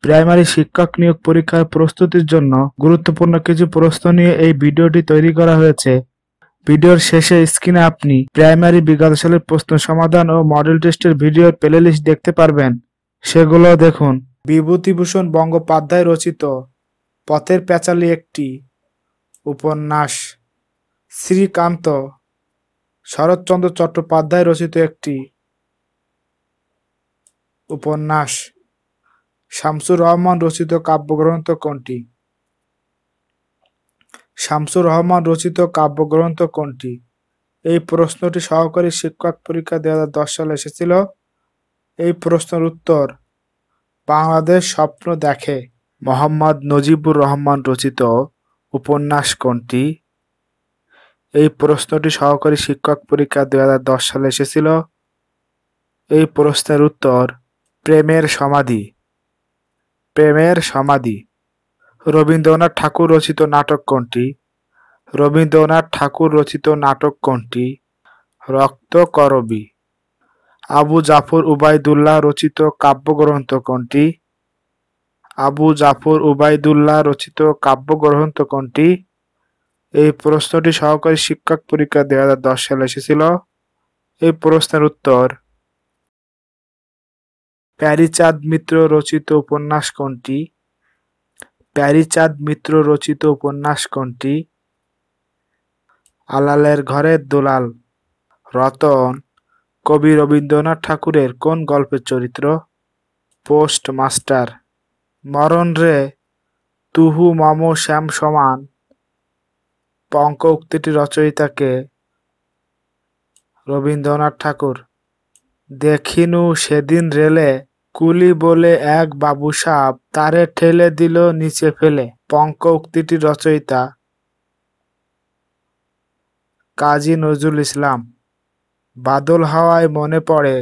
Primary শিক্ষক নিয়োগ পরীক্ষার প্রস্তুতির জন্য গুরুত্বপূর্ণ কিছু প্রশ্ন নিয়ে এই ভিডিওটি তৈরি করা হয়েছে। ভিডিওর শেষে স্ক্রিনে আপনি প্রাইমারি বিগত সালের প্রশ্ন সমাধান ও মডেল টেস্টের ভিডিওর প্লেলিস্ট দেখতে পারবেন। সেগুলো দেখুন। বিভূতিভূষণ বন্দ্যোপাধ্যায় রচিত পথের প্যাচালি একটি উপন্যাস। শ্রীকান্ত শরৎচন্দ্র চট্টোপাধ্যায় রচিত একটি উপন্যাস। শামসুর রহমান রচিত কাব্যগ্রন্থ কোনটি? শামসুর রহমান রচিত কাব্যগ্রন্থ কোনটি? এই প্রশ্নটি সহকারী শিক্ষক পরীক্ষা 2010 সালে এসেছিল। এই প্রশ্নের উত্তর বাংলাদেশ স্বপ্ন দেখে। মোহাম্মদ নজিবুর রহমান রচিত উপন্যাস কোনটি? এই প্রশ্নটি সহকারী শিক্ষক পরীক্ষা 2010 সালে এসেছিল। এই প্রশ্নের উত্তর প্রেমের সমাধি। প্রেমের সমাধি। রবীন্দ্রনাথ ঠাকুর রচিত নাটক কোনটি? রবীন্দ্রনাথ ঠাকুর রচিত নাটক কোনটি? রক্তকরবী। আবু জাফর উবাইদুল্লাহ রচিত কাব্যগ্রন্থ কোনটি? আবু জাফর উবাইদুল্লাহ রচিত কাব্যগ্রন্থ কোনটি? এই প্রশ্নটি সহকারী শিক্ষক পরীক্ষা 2010 সালে এসেছিল। এই প্রশ্নের উত্তর প্যারীচাঁদ মিত্র রচিত উপন্যাস কোনটি? প্যারীচাঁদ মিত্র রচিত উপন্যাস কোনটি? আলালের ঘরের দুলাল। রতন কবি রবীন্দ্রনাথ ঠাকুরের কোন গল্পের চরিত্র? Post master. মরণ রে তুহু মম শ্যাম সমান পঙ্ক উক্তিটি রচয়িতাকে? রবীন্দ্রনাথ ঠাকুর। দেখিনু সেদিন রেলে কুলি বলে এক বাবু সাপ তারে ঠেলে দিল নিচে ফেলে। পঙ্ক উক্তিটি রচয়িতা? কাজী নজরুল ইসলাম। বাদল হাওয়ায় মনে পড়ে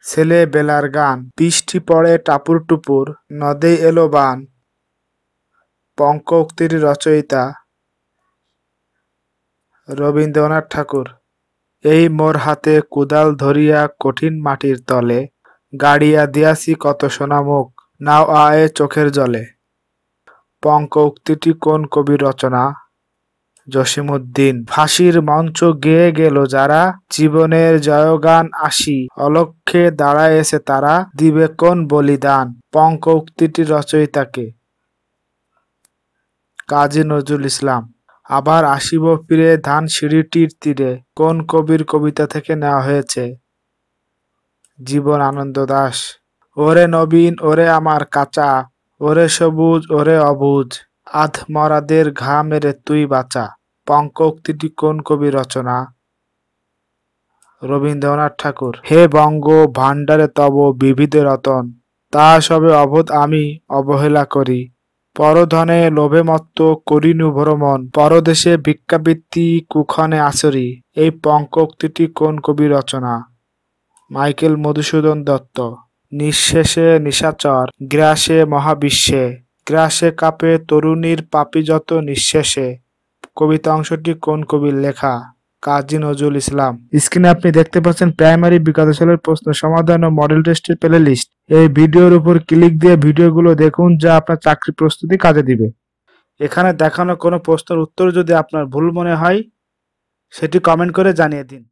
ছেলে বেলার গান, বৃষ্টি পড়ে টাপুর টুপুর নদে এলো বান। পঙ্ক উক্তিটি রচয়িতা? রবীন্দ্রনাথ ঠাকুর। এই মোর হাতে কুদাল ধরিয়া কঠিন মাটির তলে গাড়িয়া দিয়াছি কত সোনামুখ নাও আয়ে চোখের জলে। পঙ্ক উক্তিটি কোন কবির রচনা? জসিমউদ্দিন। ফাঁসির মঞ্চ গেয়ে গেল যারা জীবনের জয়গান আসি অলক্ষ্যে দাঁড়ায়েছে তারা দিবে কোন বলিদান। পঙ্ক উক্তিটি রচয়িতাকে? কাজী নজরুল ইসলাম। আবার আসিব ফিরে ধানসিঁড়িটির তীরে কোন কবির কবিতা থেকে নেওয়া হয়েছে? জীবন আনন্দ দাশ। ওরে নবীন ওরে আমার কাঁচা, ওরে সবুজ ওরে অবুজ, আধ মরাদের ঘা মেরে তুই বাঁচা। পঙ্ক উক্তিটি কোন কবির রচনা? রবীন্দ্রনাথ ঠাকুর। হে বঙ্গ ভাণ্ডারে তব বিবিধ রতন, তা সবে অবোধ আমি অবহেলা করি। পরধনে লোভে মত্ত করিনু ভ্রমণ, পরদেশে ভিক্ষাবৃত্তি কুক্ষণে আচরি। এই পঙ্ক উক্তিটি কোন কবির রচনা? মাইকেল মধুসূদন দত্ত। নিঃশেষে নিশাচর গ্রাসে মহাবিশ্বে, গ্রাসে কাপে তরুণীর পাপি যত নিঃশেষে। কবিতা অংশটি কোন কবির লেখা? কাজী নজরুল ইসলাম। স্ক্রিনে আপনি দেখতে পাচ্ছেন প্রাইমারি বিগত সালের প্রশ্ন সমাধান ও মডেল টেস্টের প্লেলিস্ট। এই ভিডিওর উপর ক্লিক দিয়ে ভিডিওগুলো দেখুন যা আপনার চাকরি প্রস্তুতি কাজে দিবে। এখানে দেখানো কোনো প্রশ্নের উত্তর যদি আপনার ভুল মনে হয় সেটি কমেন্ট করে জানিয়ে দিন।